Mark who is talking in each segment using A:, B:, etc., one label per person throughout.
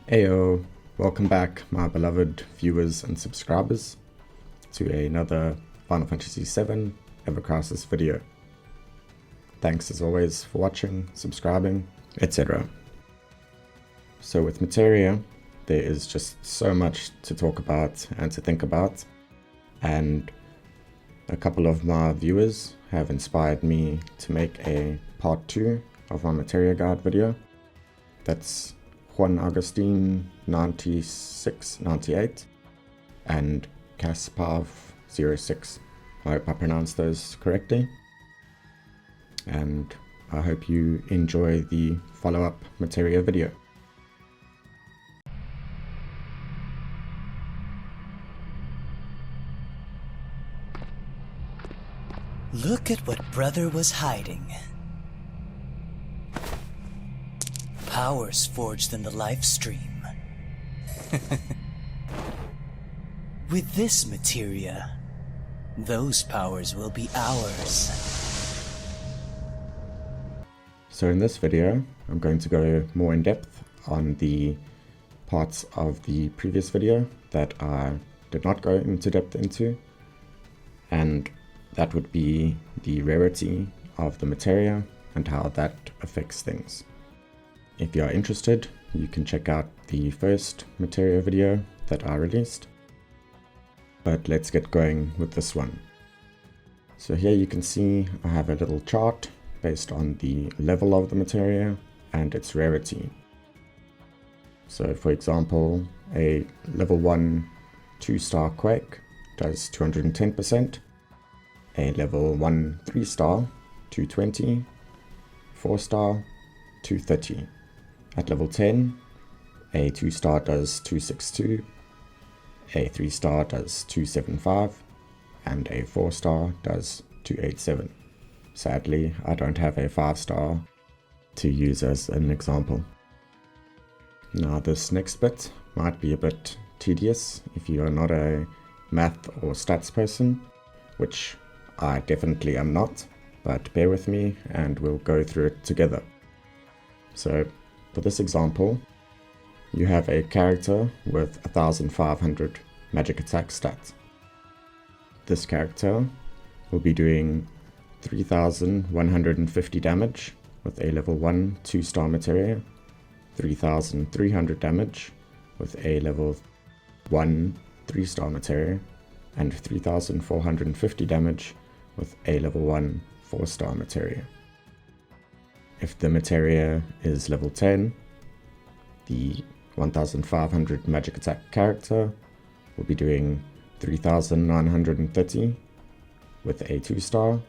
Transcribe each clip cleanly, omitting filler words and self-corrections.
A: Heyo, welcome back my beloved viewers and subscribers to another Final Fantasy VII Ever Crisis video. Thanks as always for watching, subscribing, etc. So with Materia, there is just so much to talk about and to think about, and a couple of my viewers have inspired me to make a part 2 of my Materia guide video. That's Juan Agustin 9698 and Kaspav06. I hope I pronounced those correctly, and I hope you enjoy the follow-up Materia video.
B: Look at what brother was hiding. Powers forged in the life stream. With this materia, those powers will be ours.
A: So in this video, I'm going to go more in depth on the parts of the previous video that I did not go into depth into, and that would be the rarity of the materia and how that affects things. If you are interested, you can check out the first Materia video that I released. But let's get going with this one. So here you can see I have a little chart based on the level of the materia and its rarity. So for example, a level 1 2-star Quake does 210%, a level 1 3-star 220, 4-star 230. At level 10, a 2-star does 262, a 3-star does 275, and a 4-star does 287. Sadly, I don't have a 5-star to use as an example. Now this next bit might be a bit tedious if you are not a math or stats person, which I definitely am not, but bear with me and we'll go through it together. So for this example, you have a character with 1500 magic attack stats. This character will be doing 3150 damage with a level 1 2-star materia, 3300 damage with a level 1 3-star materia, and 3450 damage with a level 1 4-star materia. If the materia is level 10, the 1500 magic attack character will be doing 3930 with a 2-star,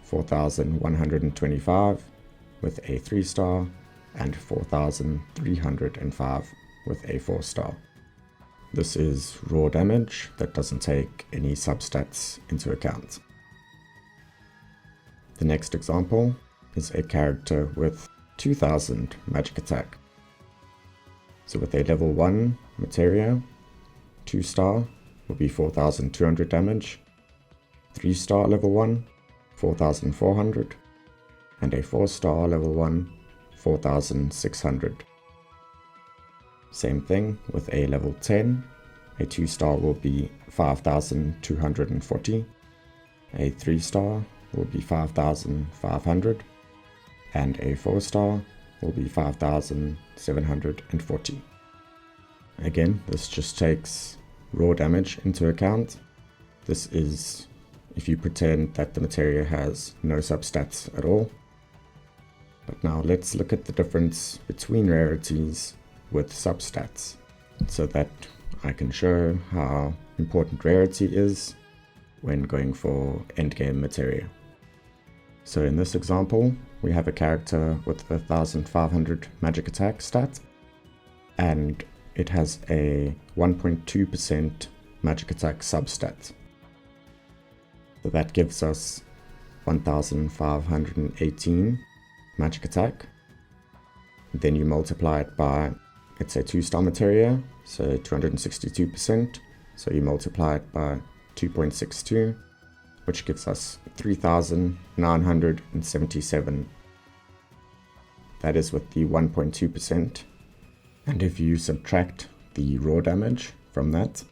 A: 4125 with a 3-star, and 4305 with a 4-star. This is raw damage that doesn't take any substats into account. The next example is a character with 2000 magic attack. So with a level 1 materia, 2-star will be 4200 damage, 3-star level 1, 4400, and a 4-star level 1, 4600. Same thing with a level 10, a 2-star will be 5240, a 3-star will be 5500, and a 4-star will be 5740. Again, this just takes raw damage into account. This is if you pretend that the materia has no substats at all. But now let's look at the difference between rarities with substats, so that I can show how important rarity is when going for endgame materia. So in this example, we have a character with 1500 magic attack stat, and it has a 1.2% magic attack substat. So that gives us 1518 magic attack. Then you multiply it by, it's a 2-star materia, so 262%, so you multiply it by 2.62, which gives us 3977. That is with the 1.2%. And if you subtract the raw damage from that,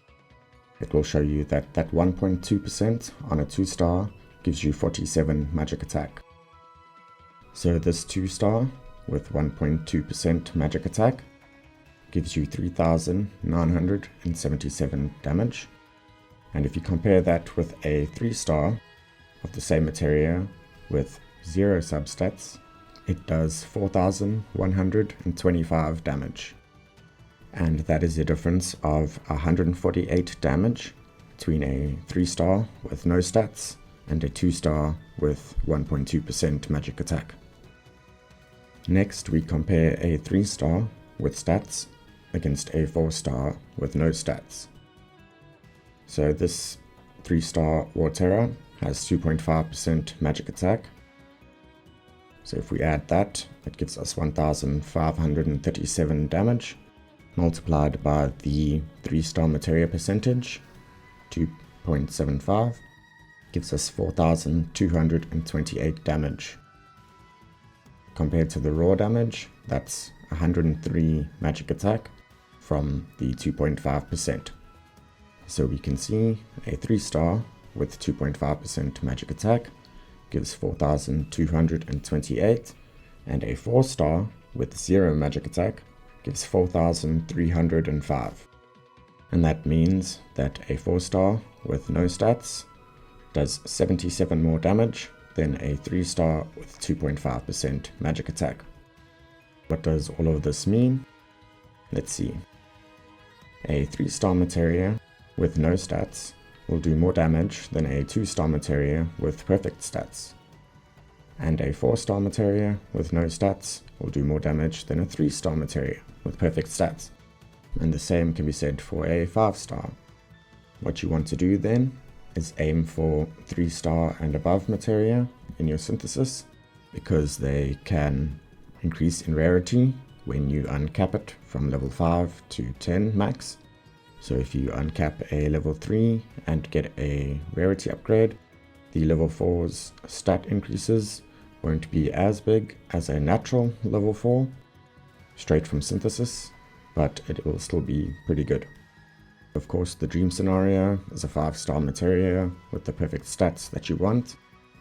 A: it will show you that 1.2% on a 2-star gives you 47 magic attack. So this 2-star with 1.2% magic attack gives you 3,977 damage. And if you compare that with a 3-star of the same materia with 0 substats, it does 4,125 damage. And that is a difference of 148 damage between a 3-star with no stats and a 2-star with 1.2% magic attack. Next, we compare a 3-star with stats against a 4-star with no stats. So this 3-star Materia has 2.5% magic attack. So if we add that, it gives us 1,537 damage, multiplied by the 3-star materia percentage, 2.75, gives us 4,228 damage. Compared to the raw damage, that's 103 magic attack from the 2.5%. So we can see a 3-star with 2.5% magic attack gives 4,228, and a 4-star with 0 magic attack gives 4,305. And that means that a 4-star with no stats does 77 more damage than a 3-star with 2.5% magic attack. What does all of this mean? Let's see. A 3-star materia with no stats will do more damage than a 2-star materia with perfect stats. And a 4-star materia with no stats will do more damage than a 3-star materia with perfect stats. And the same can be said for a 5-star. What you want to do then is aim for 3-star and above materia in your synthesis, because they can increase in rarity when you uncap it from level 5 to 10 max. So if you uncap a level 3 and get a rarity upgrade, the level 4's stat increases won't be as big as a natural level 4 straight from synthesis, but it will still be pretty good. Of course, the dream scenario is a 5-star materia with the perfect stats that you want,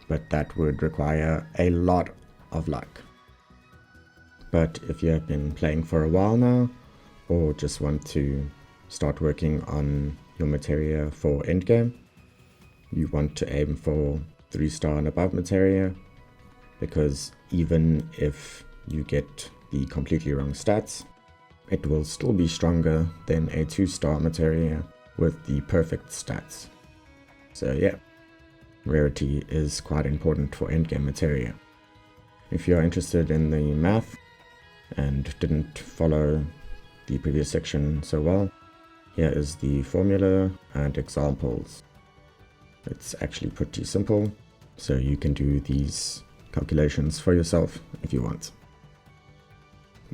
A: but that would require a lot of luck. But if you have been playing for a while now, or just want to start working on your materia for Endgame, you want to aim for 3-star and above materia, because even if you get the completely wrong stats, it will still be stronger than a 2-star materia with the perfect stats. So yeah, rarity is quite important for endgame materia. If you are interested in the math and didn't follow the previous section so well, here is the formula and examples. It's actually pretty simple, so you can do these calculations for yourself if you want.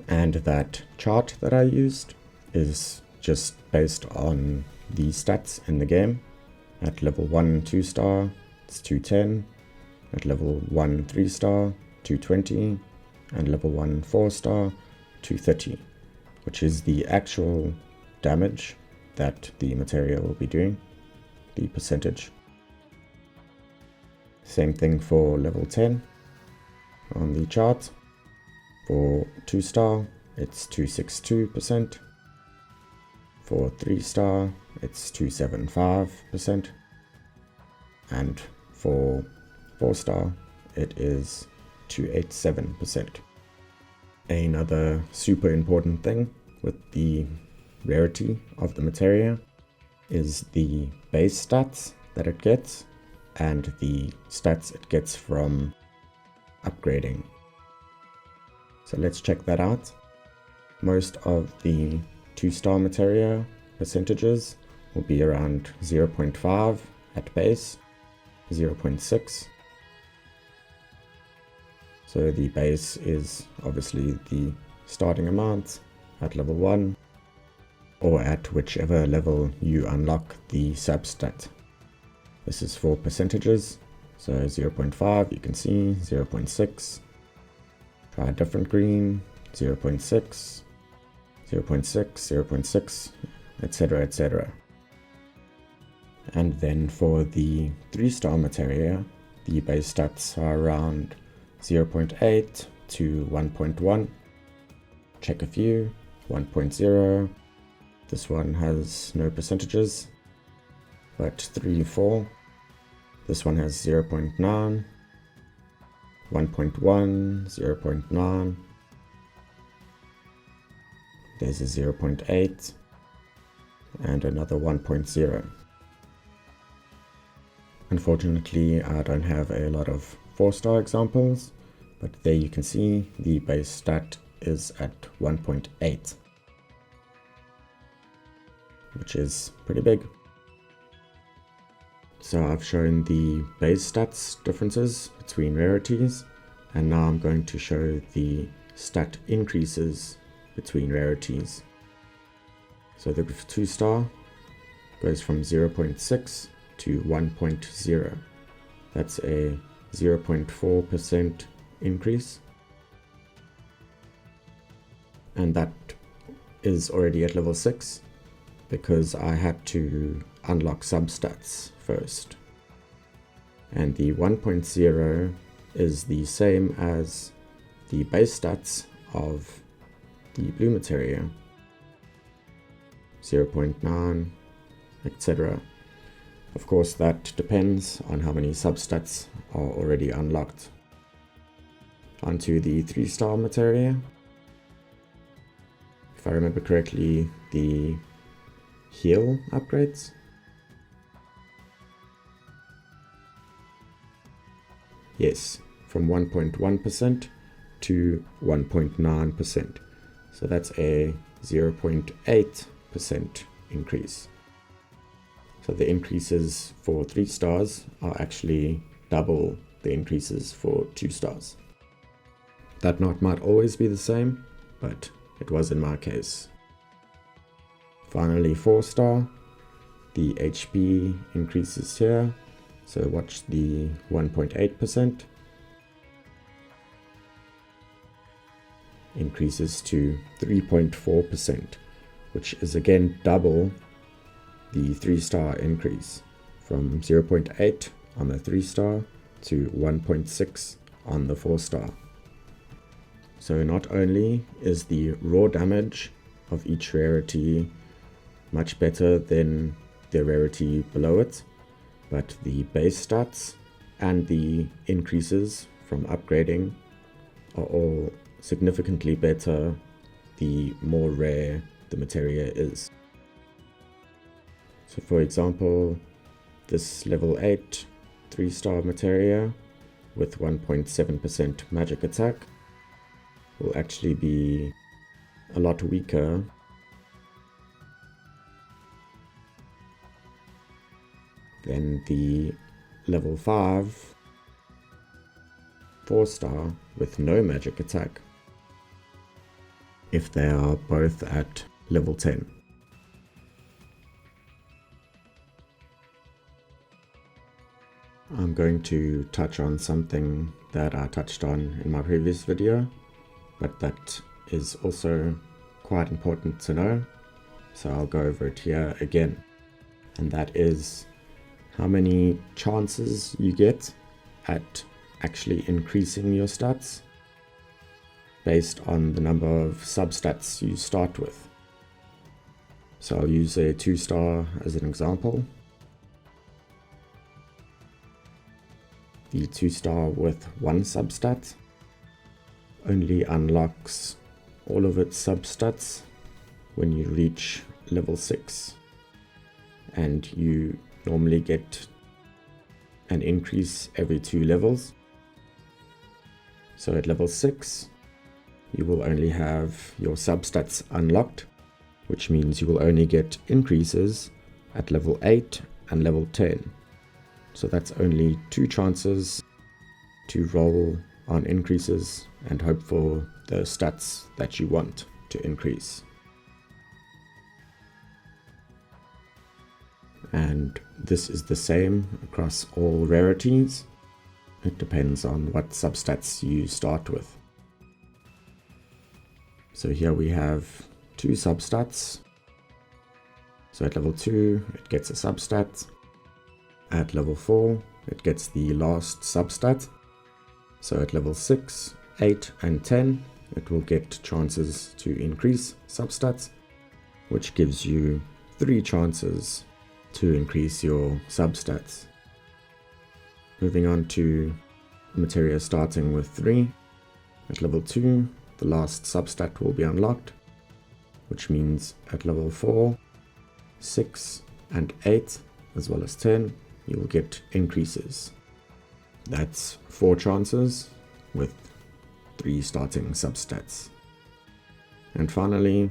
A: And that chart that I used is just based on the stats in the game. At level 1 2-star, it's 210. At level 1 3-star, 220. And level 1 4-star, 230, which is the actual damage that the materia will be doing, the percentage. Same thing for level 10 on the chart. For 2-star, it's 262%. For 3-star, it's 275%. And for 4-star, it is 287%. Another super important thing with the rarity of the materia is the base stats that it gets and the stats it gets from upgrading. So let's check that out. Most of the 2-star materia percentages will be around 0.5 at base, 0.6. So the base is obviously the starting amount at level 1, or at whichever level you unlock the substat. This is for percentages, so 0.5 you can see, 0.6, try a different green, 0.6, 0.6, 0.6, etc., etc. And then for the 3-star Materia, the base stats are around 0.8 to 1.1. Check a few, 1.0. This one has no percentages, but 3, 4. This one has 0.9, 1.1, 0.9. There's a 0.8 and another 1.0. Unfortunately, I don't have a lot of 4-star examples, but there you can see the base stat is at 1.8, which is pretty big. So I've shown the base stats differences between rarities, and now I'm going to show the stat increases between rarities. So the 2-star goes from 0.6 to 1.0. That's a 0.4% increase. And that is already at level 6 because I had to unlock substats first. And the 1.0 is the same as the base stats of the blue Materia, 0.9, etc. Of course, that depends on how many substats are already unlocked. Onto the 3-star Materia. If I remember correctly, the heal upgrades. Yes, from 1.1% to 1.9%. So that's a 0.8% increase. So the increases for 3 stars are actually double the increases for 2 stars. That might always be the same, but it was in my case. Finally, 4-star, the HP increases here. So watch the 1.8% increases to 3.4%, which is again double the 3-star increase from 0.8 on the 3-star to 1.6 on the 4-star. So not only is the raw damage of each rarity much better than the rarity below it, but the base stats and the increases from upgrading are all significantly better the more rare the materia is. So for example, this level 8 3-star materia with 1.7% magic attack will actually be a lot weaker than the level 5 4-star with no magic attack if they are both at level 10. I'm going to touch on something that I touched on in my previous video, but that is also quite important to know, so I'll go over it here again. And that is how many chances you get at actually increasing your stats based on the number of substats you start with. So I'll use a 2-star as an example. The 2-star with 1 substat only unlocks all of its substats when you reach level 6, and you normally get an increase every 2 levels. So at level 6 you will only have your substats unlocked, which means you will only get increases at level 8 and level 10. So that's only 2 chances to roll on increases and hope for the stats that you want to increase. And this is the same across all rarities. It depends on what substats you start with. So here we have 2 substats. So at level 2, it gets a substat. At level 4, it gets the last substat. So at level 6, 8, and 10, it will get chances to increase substats, which gives you 3 chances to increase your substats. Moving on to Materia starting with 3. At level 2, the last substat will be unlocked, which means at level 4, 6, and 8, as well as 10, you will get increases. That's 4 chances with 3 starting substats. And finally,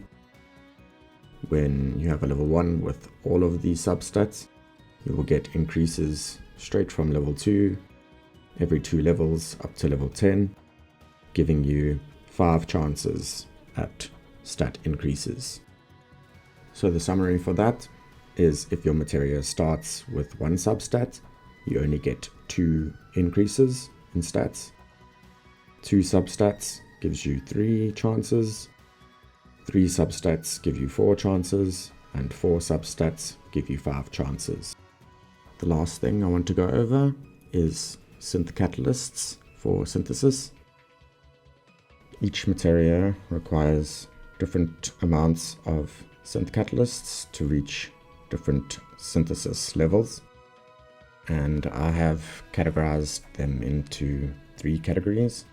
A: when you have a level 1 with all of these substats, you will get increases straight from level 2 every 2 levels up to level 10, giving you 5 chances at stat increases. So the summary for that is, if your materia starts with 1 substat, you only get 2 increases in stats. 2 substats gives you 3 chances. 3 substats give you 4 chances, and 4 substats give you 5 chances. The last thing I want to go over is synth catalysts for synthesis. Each materia requires different amounts of synth catalysts to reach different synthesis levels, and I have categorized them into 3 categories: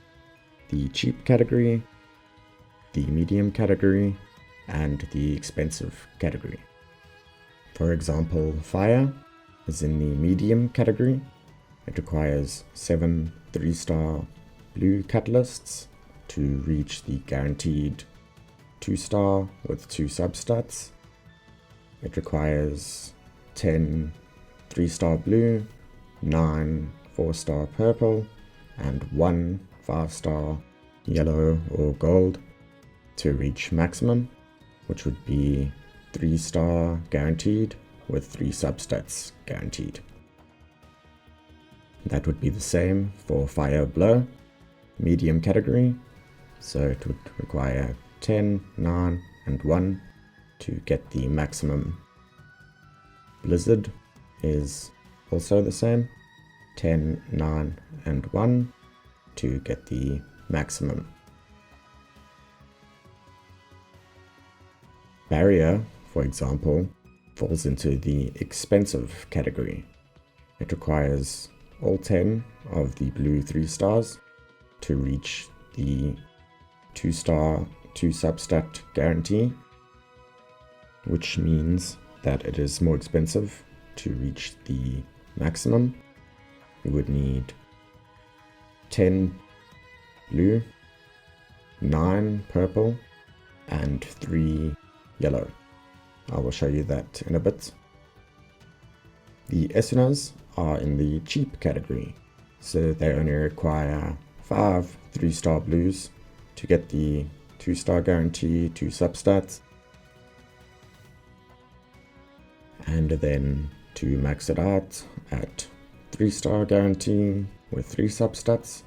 A: the cheap category, the medium category, and the expensive category. For example, fire is in the medium category. It requires 7 3-star blue catalysts to reach the guaranteed 2-star with 2 substats. It requires 10 3-star blue, 9 4-star purple, and 1 5-star yellow or gold to reach maximum, which would be 3-star guaranteed with 3 substats guaranteed. That would be the same for fire blow, medium category, so it would require 10, 9, and 1 to get the maximum. Blizzard is also the same, 10, 9, and 1 to get the maximum. Barrier, for example, falls into the expensive category. It requires all 10 of the blue 3 stars to reach the 2-star 2 substat guarantee, which means that it is more expensive to reach the maximum. You would need 10 blue, 9 purple, and 3 yellow. I will show you that in a bit. The Esunas are in the cheap category, so they only require 5 3-star blues to get the 2-star guarantee, 2 substats, and then to max it out at 3-star guarantee with 3 substats,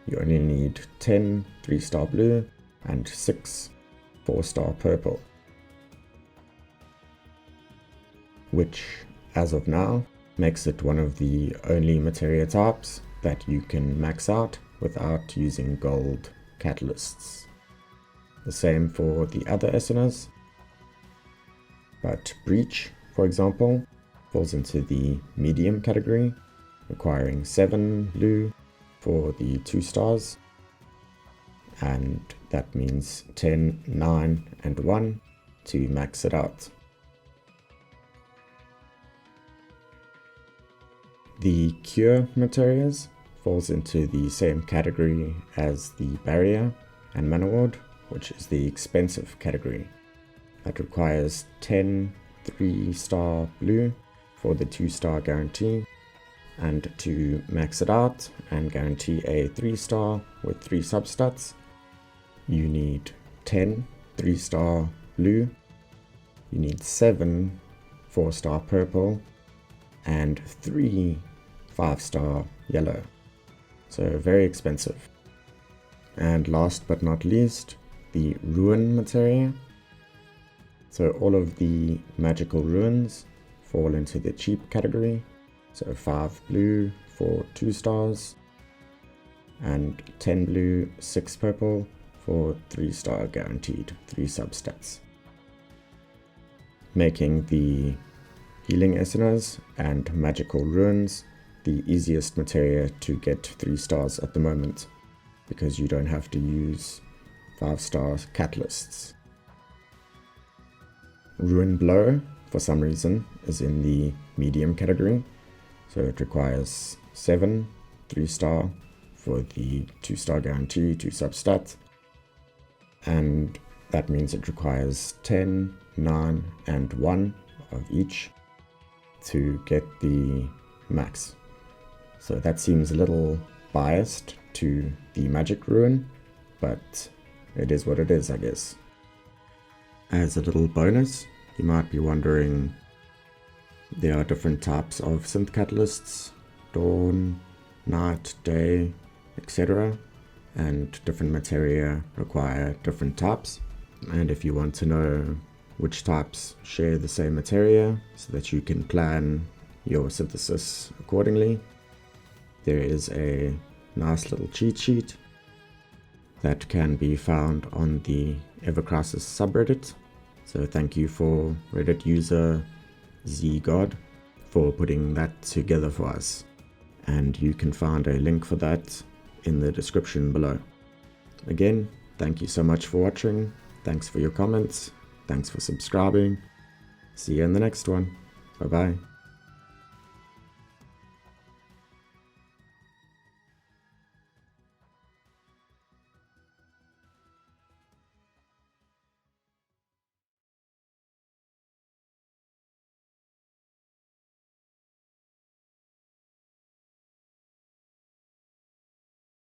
A: you only need 10 3-star blue and 6 4-star purple, which, as of now, makes it one of the only materia types that you can max out without using gold catalysts. The same for the other Esunas, but Breach, for example, falls into the medium category, requiring 7 blue for the 2 stars, and that means 10, 9, and 1 to max it out. The Cure materias falls into the same category as the Barrier and Mana Ward, which is the expensive category. That requires 10 3-star blue for the 2-star guarantee, and to max it out and guarantee a 3-star with 3 substats, you need 10 3-star blue, you need 7 4-star purple, and 3 5-star yellow. So very expensive. And last but not least, the Ruin materia. So all of the magical runes fall into the cheap category. So 5 blue for 2 stars, and 10 blue, 6 purple for 3-star guaranteed, 3 substats. Making the healing esenas and magical runes the easiest materia to get 3 stars at the moment, because you don't have to use 5-star catalysts. Ruin Blow, for some reason, is in the medium category, so it requires 7 3-star for the 2-star guarantee, 2 substat, and that means it requires 10, 9, and 1 of each to get the max. So that seems a little biased to the magic ruin, but it is what it is, I guess. As a little bonus, you might be wondering, there are different types of synth catalysts: dawn, night, day, etc. And different materia require different types. And if you want to know which types share the same materia so that you can plan your synthesis accordingly, there is a nice little cheat sheet that can be found on the Evercrisis subreddit. So thank you for Reddit user ZGod for putting that together for us. And you can find a link for that in the description below. Again, thank you so much for watching. Thanks for your comments. Thanks for subscribing. See you in the next one. Bye bye.